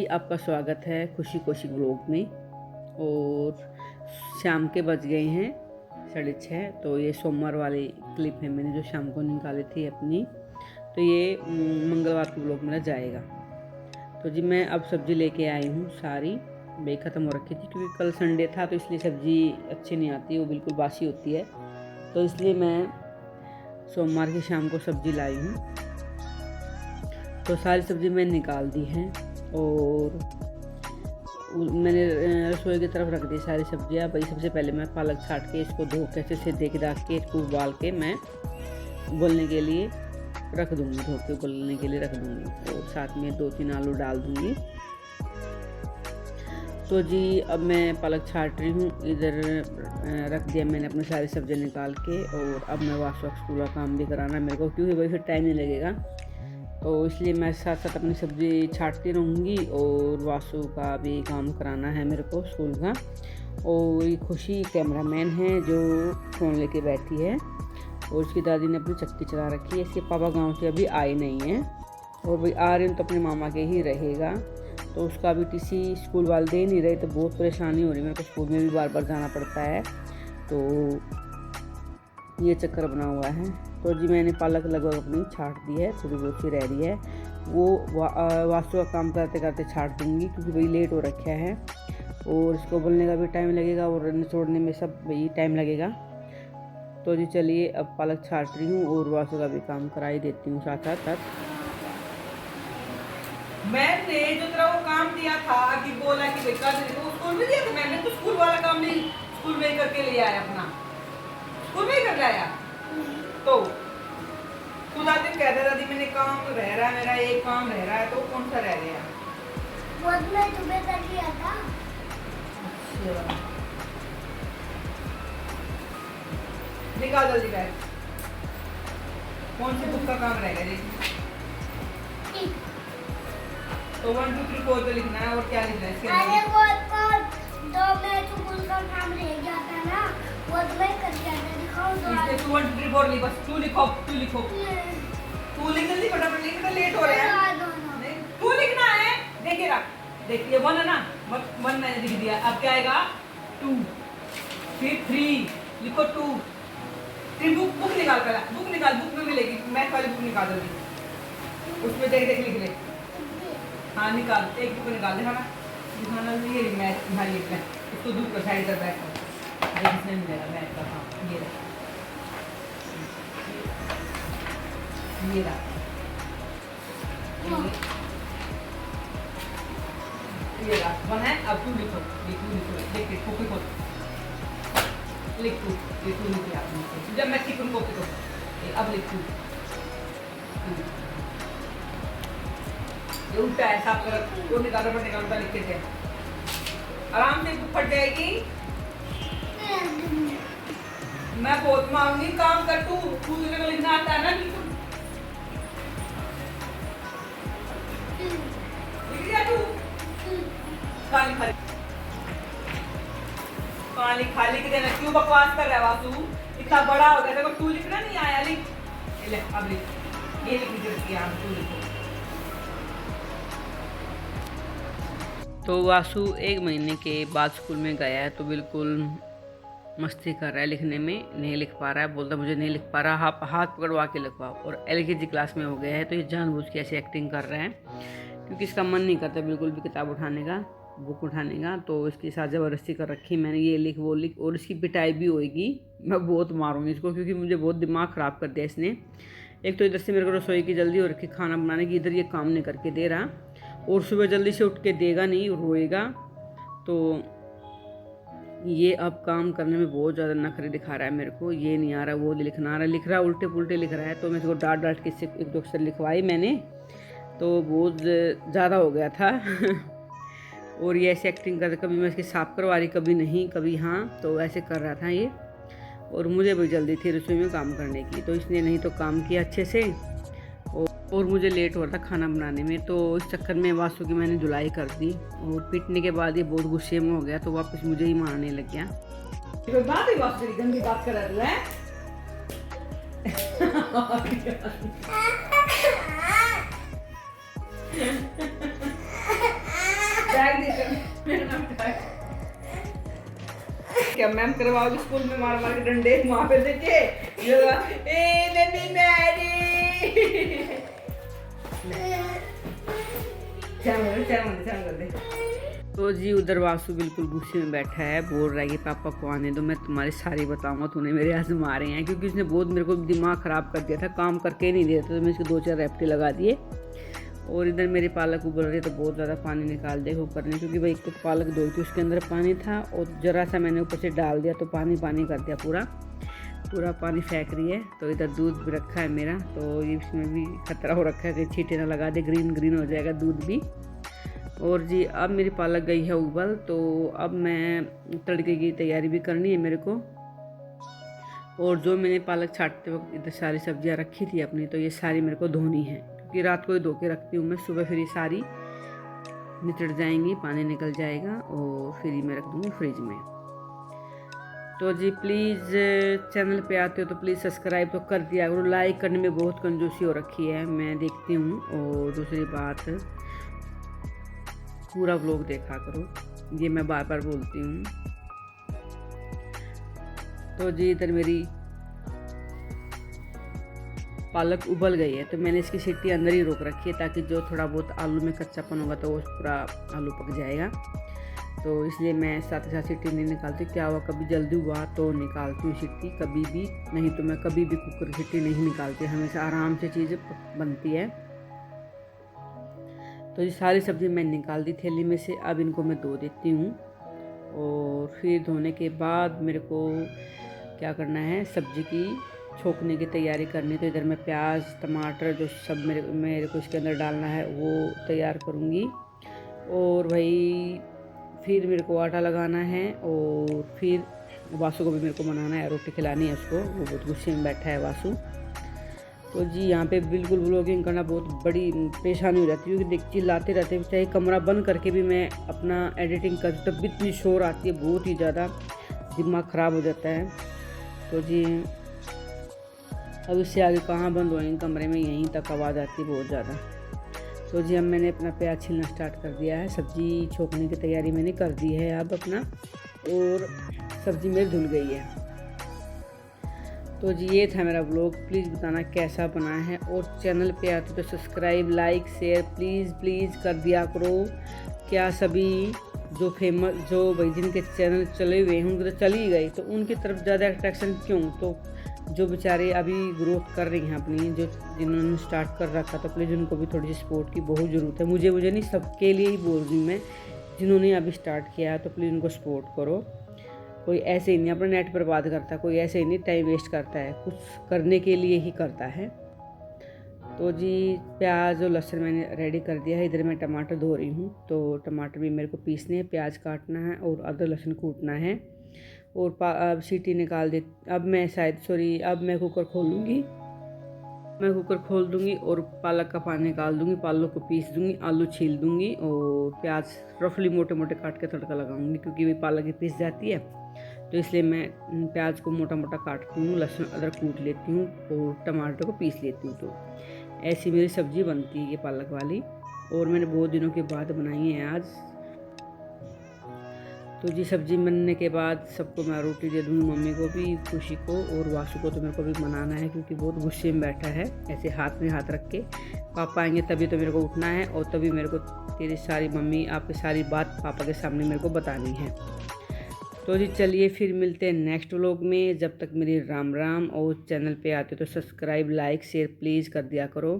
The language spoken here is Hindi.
आपका स्वागत है खुशी कौशिक ब्लॉग में। और शाम के बज गए हैं 6:30। तो ये सोमवार वाली क्लिप है, मैंने जो शाम को निकाली थी अपनी। तो ये मंगलवार को ब्लॉग मेरा जाएगा। तो जी मैं अब सब्ज़ी लेके आई हूँ, सारी बे ख़त्म हो रखी थी क्योंकि कल संडे था, तो इसलिए सब्ज़ी अच्छी नहीं आती, वो बिल्कुल बासी होती है। तो इसलिए मैं सोमवार की शाम को सब्ज़ी लाई हूँ। तो सारी सब्ज़ी मैंने निकाल दी है और मैंने रसोई की तरफ रख दी सारी सब्जियाँ। भाई सबसे पहले मैं पालक छाट के इसको धो के अच्छे से देख दाख के इसको उबाल के मैं उबलने के लिए रख दूँगी, धो के उबलने के लिए रख दूँगी। और साथ में 2-3 आलू डाल दूँगी। तो जी अब मैं पालक छाट रही हूँ, इधर रख दिया मैंने अपनी सारी सब्जियाँ निकाल के। और अब मैं वाशु स्कूल का काम भी कराना है मेरे को, क्योंकि भाई फिर टाइम नहीं लगेगा। तो इसलिए मैं साथ साथ अपनी सब्ज़ी छाटती रहूँगी और वासु का भी काम कराना है मेरे को स्कूल का। और ये खुशी कैमरामैन है जो फ़ोन लेके बैठी है, और उसकी दादी ने अपनी चक्की चला रखी है। इसके पापा गांव से अभी आए नहीं हैं, और भाई आ रहे हैं तो अपने मामा के ही रहेगा। तो उसका अभी टीसी स्कूल वाले दे नहीं रहे, तो बहुत परेशानी हो रही है मेरे को, स्कूल में भी बार बार जाना पड़ता है। तो ये चक्कर बना हुआ है। तो जी मैंने पालक लगभग अपनी छाट दी है, थोड़ी बहुत सी रह रही है, वो वास्तु का काम करते करते छाट दूँगी, क्योंकि भाई लेट हो रखा है और इसको उबलने का भी टाइम लगेगा और निचोड़ने में सब भाई टाइम लगेगा। तो जी चलिए अब पालक छाट रही हूँ और वास्तु का भी काम करा ही देती हूँ साथ साथ। मैंने जो तेरा वो काम दिया था कि बोला कि बेटा वो स्कूल में दिया था, मैंने तो स्कूल वाला काम नहीं स्कूल में ही करके ले आया, अपना स्कूल में ही कर लाया। तो खुदा दिन कह रहा दादी मैंने काम रह रहा है, मेरा एक काम रह रहा है, तो कौन सा रह गया? वो मैं तुम्हें कर लिया था। अच्छा निकाल जल्दी बैग, कौन सी बुक का काम रह गया देखिए। तो 1 2 3 4 तो लिखना है, और क्या लिखना है इसके अरे अंदर? वो दो मैं स्कूल का काम रह गया था ना, वो तुम्हें कर दिया था। दिखाओ तो इसमें 2 1 2 3 4 लिख, बस तू लिखो, तू लिखो, तू लिख जल्दी, फटाफट लिख, तो लेट हो रहा है। नहीं, तू लिखना है, देखिएगा, देखिए 1 है ना, 1 मैंने लिख दिया। अब क्या आएगा 2, फिर 3 लिखो, 2 3 बुक निकाल, पहला बुक निकाल, बुक में मिलेगी, मैथ वाली बुक निकाल जल्दी, उसमें देख देख लिख ले। हाँ निकाल, एक बुक निकाल, दिखाना ये मैथ, हाँ ये इसको दूर कर, साइड कर, बैठ कर इसमें मिलेगा मैथ का। हाँ ये रहा, ये रहा, ये रहा 1 है। अब तू लिखो, ये तू लिखो, देख देख कॉपी को लिख, तू ये तू लिख लिया आपने, जब मैं ठीक हूँ कॉपी को, अब लिख तू, ये उल्टा है, साफ कर, वो निकालो पर निकालो, लिख के दे, आराम से बुक फट जाएगी। मैं बहुत मांगूंगी, काम कर तू, तुझे को लिखना आता है ना, बिल्कुल लिख दिया तू। खाली खाली खाली खाली के देना, क्यों बकवास कर रहा है वासु? इतना बड़ा हो गया देखो, तू लिखना नहीं आया, लिख, ले अब लिख, ये लिखनी जरूरत है, तू लिखो। तो वासु 1 महीने के बाद स्कूल में गया है, तो बिल्कुल मस्ती कर रहा है, लिखने में नहीं लिख पा रहा है, बोलता मुझे नहीं लिख पा रहा, हाथ पकड़वा के लिखवाओ। और LKG क्लास में हो गया है, तो ये जानबूझ के ऐसे एक्टिंग कर रहा है, क्योंकि इसका मन नहीं करता बिल्कुल भी किताब उठाने का, बुक उठाने का। तो इसके साथ ज़बरदस्ती कर रखी मैंने, ये लिख वो लिख, और इसकी पिटाई भी होएगी, मैं बहुत मारूंगी इसको, क्योंकि मुझे बहुत दिमाग ख़राब कर दिया इसने। एक तो इधर से मेरे को रसोई की जल्दी हो रखी खाना बनाने की, इधर ये काम नहीं करके दे रहा, और सुबह जल्दी से उठ के देगा नहीं, रोएगा। तो ये अब काम करने में बहुत ज़्यादा नखरे दिखा रहा है मेरे को, ये नहीं आ रहा, वो लिखना आ रहा, लिख रहा उल्टे पुल्टे लिख रहा है। तो मैं इसको डांट डांट के इससे 1-2 अक्षर लिखवाई मैंने, तो बहुत ज़्यादा हो गया था। और ये ऐसे एक्टिंग कर, कभी मैं इसकी साफ करवा रही, कभी नहीं, कभी हाँ, तो ऐसे कर रहा था ये। और मुझे भी जल्दी थी रसोई में काम करने की, तो इसने नहीं तो काम किया अच्छे से, और मुझे लेट हो रहा था खाना बनाने में। तो इस चक्कर में वासु की मैंने धुलाई कर दी, और पीटने के बाद ये बहुत गुस्से में हो गया, तो वापस मुझे ही मारने लग गया। कोई बात ही वासु तेरी गंदी बात कर रहा है। बैग देकर क्या मैम करवाओगे स्कूल में मार मार के डंडे वहाँ पे देखे ए नन्ही मैरी कर दे। तो जी उधर वासु बिल्कुल गुस्से में बैठा है, बोल रहा है कि पापा को आने दो, मैं तुम्हारी सारी बताऊंगा, तूने मेरे हाथ मारे हैं, क्योंकि उसने बहुत मेरे को दिमाग ख़राब कर दिया था, काम करके नहीं दिया था, तो मैं इसको 2-4 रैपटे लगा दिए। और इधर मेरी पालक उबल रही है तो बहुत ज़्यादा पानी निकाल दिया कुकर ने, क्योंकि भाई एक तो पालक धोई थी उसके अंदर पानी था और ज़रा सा मैंने ऊपर से डाल दिया तो पानी पानी कर दिया, पूरा पानी फेंक रही है। तो इधर दूध भी रखा है मेरा, तो इसमें भी खतरा हो रखा है कि छींटे ना लगा दे, ग्रीन हो जाएगा दूध भी। और जी अब मेरी पालक गई है उबल, तो अब मैं तड़के की तैयारी भी करनी है मेरे को। और जो मैंने पालक छाटते वक्त इधर सारी सब्जियां रखी थी अपनी, तो ये सारी मेरे को धोनी है, क्योंकि रात को ही धो के रखती हूँ मैं, सुबह फिर ये सारी निचड़ जाएंगी, पानी निकल जाएगा और फिर ही मैं रख दूँगी फ्रिज में। तो जी प्लीज़ चैनल पे आते हो तो प्लीज़ सब्सक्राइब तो कर दिया करो, लाइक करने में बहुत कंजूसी हो रखी है, मैं देखती हूँ। और दूसरी बात, पूरा व्लॉग देखा करो, ये मैं बार बार बोलती हूँ। तो जी इधर मेरी पालक उबल गई है, तो मैंने इसकी सीटी अंदर ही रोक रखी है, ताकि जो थोड़ा बहुत आलू में कच्चापन होगा तो वो पूरा आलू पक जाएगा। तो इसलिए मैं साथ ही साथ सीटी नहीं निकालती, क्या हुआ कभी जल्दी हुआ तो निकालती हूँ सीटी, कभी भी नहीं तो मैं कभी भी कुकर की सीटी नहीं निकालती, हमेशा आराम से चीज़ बनती है। तो ये सारी सब्ज़ी मैं निकाल दी थैली में से, अब इनको मैं धो देती हूँ। और फिर धोने के बाद मेरे को क्या करना है, सब्ज़ी की छोंकने की तैयारी करनी। तो इधर मैं प्याज टमाटर जो सब मेरे को इसके अंदर डालना है वो तैयार करूँगी। और भाई फिर मेरे को आटा लगाना है, और फिर वासु को भी मेरे को बनाना है, रोटी खिलानी है उसको, वो बहुत गुस्से में बैठा है वासु। तो जी यहाँ पे बिल्कुल व्लॉगिंग करना बहुत बड़ी परेशानी हो जाती है, क्योंकि देख चिल्लाते रहते हैं, चाहे कमरा बंद करके भी मैं अपना एडिटिंग कर, तब भी इतनी शोर आती है, बहुत ही ज़्यादा दिमाग ख़राब हो जाता है। तो जी अब इससे आगे कहाँ बंद होएंगे कमरे में, यहीं तक आवाज़ आती है बहुत ज़्यादा। तो जी अब मैंने अपना प्याज छीलना स्टार्ट कर दिया है, सब्ज़ी छोंकने की तैयारी मैंने कर दी है अब अपना, और सब्ज़ी मेरी धुल गई है। तो जी ये था मेरा व्लॉग, प्लीज़ बताना कैसा बना है, और चैनल पे आते तो सब्सक्राइब लाइक शेयर प्लीज़ कर दिया करो। क्या सभी जो फेमस जो भाई जिनके चैनल चले हुए हैं उनके तो चली गई, तो उनकी तरफ ज़्यादा अट्रैक्शन क्यों, तो जो बेचारे अभी ग्रोथ कर रही हैं अपनी, जो जिन्होंने स्टार्ट कर रखा, तो प्लीज़ उनको भी थोड़ी सी सपोर्ट की बहुत ज़रूरत है। मुझे नहीं, सबके लिए ही बोल रही हूँ मैं, जिन्होंने अभी स्टार्ट किया है तो प्लीज़ उनको सपोर्ट करो। कोई ऐसे ही नहीं अपना नेट बर्बाद करता, कोई ऐसे ही नहीं टाइम वेस्ट करता है, कुछ करने के लिए ही करता है। तो जी प्याज और लहसुन मैंने रेडी कर दिया है, इधर मैं टमाटर धो रही हूँ, तो टमाटर भी मेरे को पीसने हैं, प्याज काटना है और अदरक लहसुन कूटना है। और अब सीटी निकाल दे, अब मैं कुकर खोल दूँगी और पालक का पानी निकाल दूँगी, पालक को पीस दूँगी, आलू छील दूँगी और प्याज रफली मोटे मोटे काट के तड़का लगाऊँगी, क्योंकि भी पालक ही पीस जाती है, तो इसलिए मैं प्याज को मोटा मोटा काटती हूँ, लहसुन अदरक कूट लेती हूँ और टमाटर को पीस लेती हूँ। तो ऐसी मेरी सब्ज़ी बनती है ये पालक वाली, और मैंने बहुत दिनों के बाद बनाई है आज। तो जी सब्ज़ी बनने के बाद सबको मैं रोटी दे दूँगी, मम्मी को भी, खुशी को, और वासु को तो मेरे को भी बनाना है, क्योंकि बहुत गुस्से में बैठा है, ऐसे हाथ में हाथ रख के। पापा आएंगे तभी तो मेरे को उठना है, और तभी मेरे को तेरी सारी मम्मी आपकी सारी बात पापा के सामने मेरे को बतानी है। तो जी चलिए फिर मिलते हैं नेक्स्ट व्लॉग में, जब तक मेरी राम राम। और चैनल पे आते तो सब्सक्राइब लाइक शेयर प्लीज़ कर दिया करो।